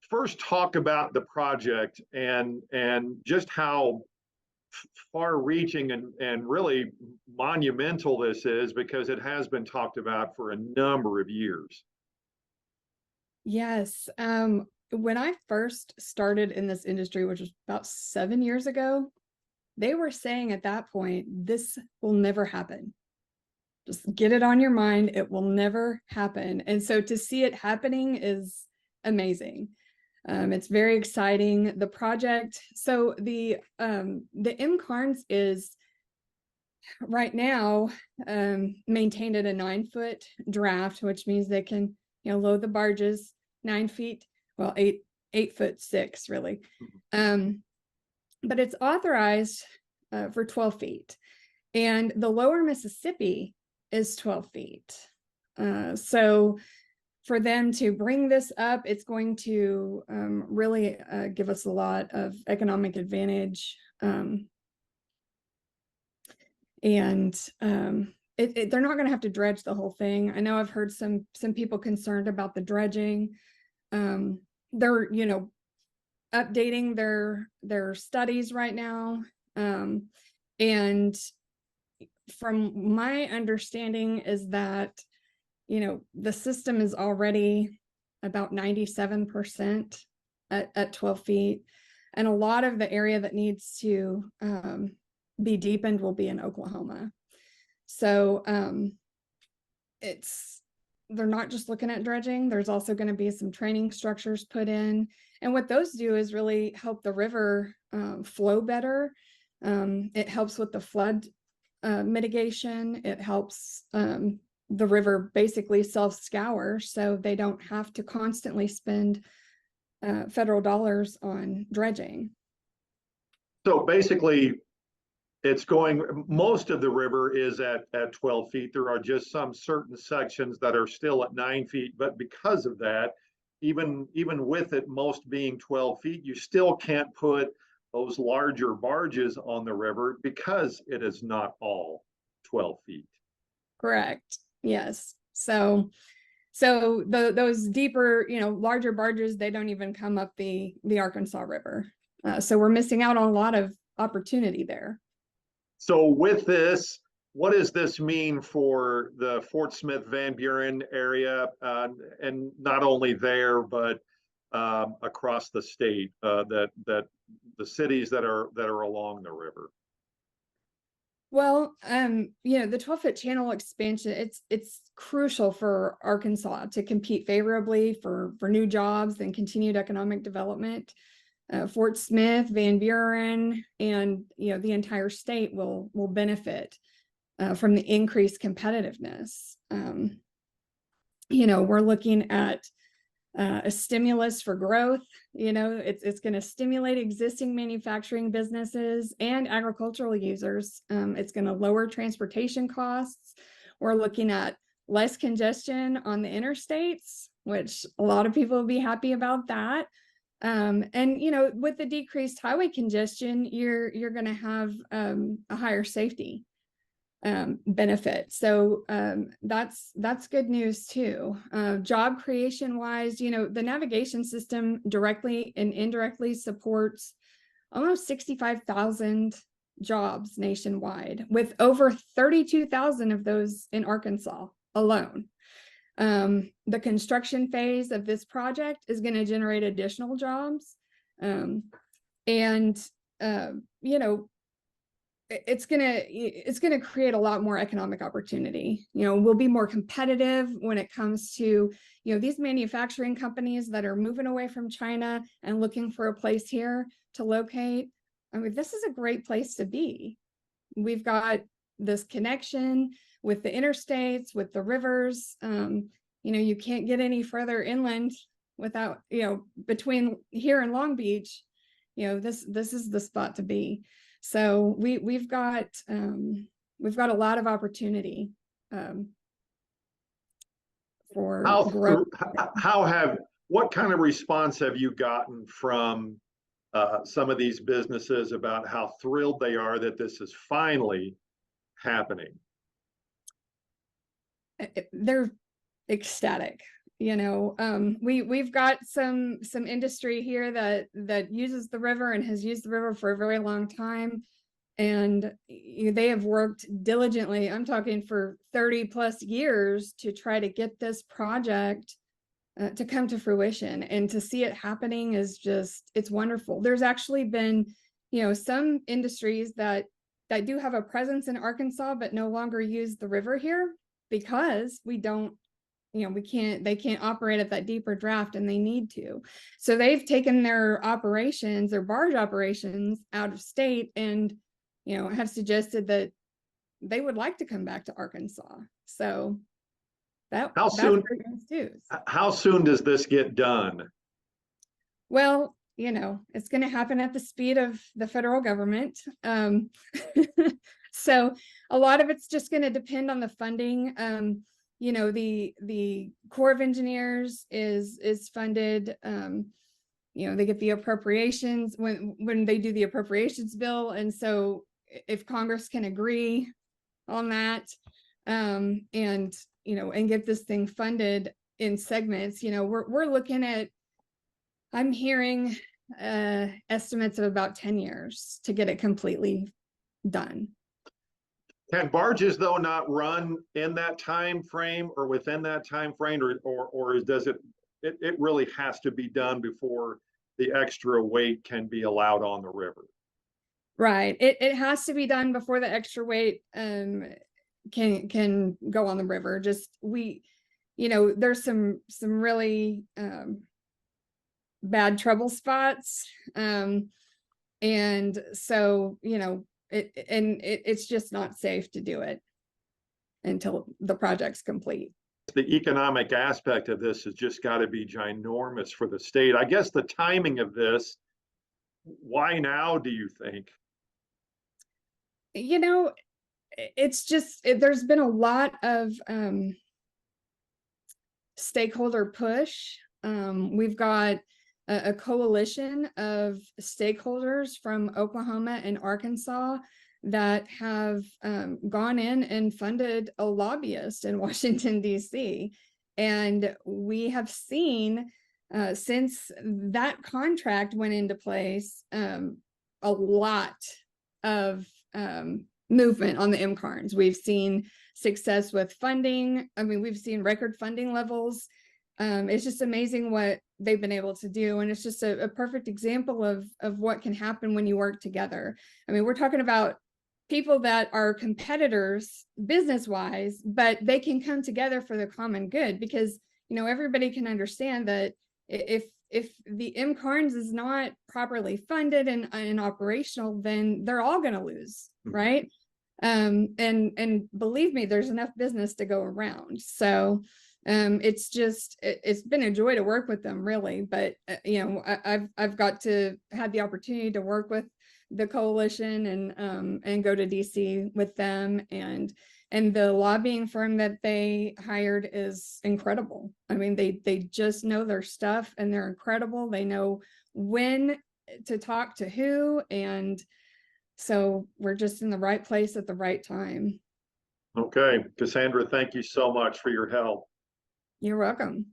first talk about the project and just how far-reaching and really monumental this is, because it has been talked about for a number of years. Yes. When I first started in this industry, which was about 7 years ago, they were saying at that point, this will never happen. Just get it on your mind. It will never happen. And so to see it happening is amazing. It's very exciting. The project, so the M Carnes is right now maintained at a 9-foot draft, which means they can, load the barges 9 feet, well, 8'6" really. But it's authorized for 12 feet, and the lower Mississippi is 12 feet. So for them to bring this up, it's going to really give us a lot of economic advantage. And they're not going to have to dredge the whole thing. I know I've heard some people concerned about the dredging. They're, updating their studies right now. And from my understanding is that, the system is already about 97% at 12 feet. And a lot of the area that needs to be deepened will be in Oklahoma. So they're not just looking at dredging. There's also going to be some training structures put in. And what those do is really help the river flow better. It helps with the flood mitigation. It helps the river basically self-scour, so they don't have to constantly spend federal dollars on dredging. So basically, most of the river is at 12 feet. There are just some certain sections that are still at 9 feet, but because of that, even with it most being 12 feet, you still can't put those larger barges on the river because it is not all 12 feet. Correct. Yes. So those deeper, larger barges, they don't even come up the Arkansas River. So we're missing out on a lot of opportunity there. So with this, what does this mean for the Fort Smith Van Buren area, and not only there, but across the state, that the cities that are along the river? Well, the 12-foot channel expansion, it's crucial for Arkansas to compete favorably for new jobs and continued economic development. Fort Smith, Van Buren, and the entire state will benefit from the increased competitiveness. We're looking at a stimulus for growth. It's going to stimulate existing manufacturing businesses and agricultural users. It's going to lower transportation costs. We're looking at less congestion on the interstates, which a lot of people will be happy about that. And with the decreased highway congestion, you're going to have a higher safety benefit. So that's good news too. Job creation wise, the navigation system directly and indirectly supports almost 65,000 jobs nationwide, with over 32,000 of those in Arkansas alone. The construction phase of this project is going to generate additional jobs. It's gonna create a lot more economic opportunity. We'll be more competitive when it comes to these manufacturing companies that are moving away from China and looking for a place here to locate. I mean, this is a great place to be. We've got this connection with the interstates, with the rivers. You can't get any further inland without, between here and Long Beach. This is the spot to be. So we've got a lot of opportunity for growth. What kind of response have you gotten from some of these businesses about how thrilled they are that this is finally happening? They're ecstatic. we've got some industry here that uses the river and has used the river for a very long time. And they have worked diligently, I'm talking for 30 plus years, to try to get this project to come to fruition, and to see it happening is just, it's wonderful. There's actually been, some industries that do have a presence in Arkansas, but no longer use the river here because we don't, they can't operate at that deeper draft, and they need to. So they've taken their operations, their barge operations, out of state, and have suggested that they would like to come back to Arkansas. So that's great news too. How soon does this get done? Well, it's going to happen at the speed of the federal government. So a lot of it's just going to depend on the funding. The Corps of Engineers is funded. They get the appropriations when they do the appropriations bill, and so if Congress can agree on that, and get this thing funded in segments, we're looking at, I'm hearing estimates of about 10 years to get it completely done. Can barges though not run in that time frame or within that time frame, or does it really has to be done before the extra weight can be allowed on the river? Right. It has to be done before the extra weight can go on the river. Just there's some really bad trouble spots. And so, it's just not safe to do it until the project's complete. The economic aspect of this has just got to be ginormous for the state. I guess the timing of this, why now, do you think? It's just, there's been a lot of stakeholder push. We've got a coalition of stakeholders from Oklahoma and Arkansas that have gone in and funded a lobbyist in Washington, D.C. And we have seen since that contract went into place, a lot of movement on the MCARNs. We've seen success with funding. I mean, we've seen record funding levels. It's just amazing what they've been able to do. And it's just a perfect example of what can happen when you work together. I mean, we're talking about people that are competitors business-wise, but they can come together for the common good, because, everybody can understand that if the MCARNs is not properly funded and operational, then they're all going to lose, right? And believe me, there's enough business to go around. So it's been a joy to work with them, really. But I've got to have the opportunity to work with the coalition and go to DC with them, and the lobbying firm that they hired is incredible. I mean, they just know their stuff, and they're incredible. They know when to talk to who, and so we're just in the right place at the right time. Okay, Cassandra, thank you so much for your help. You're welcome.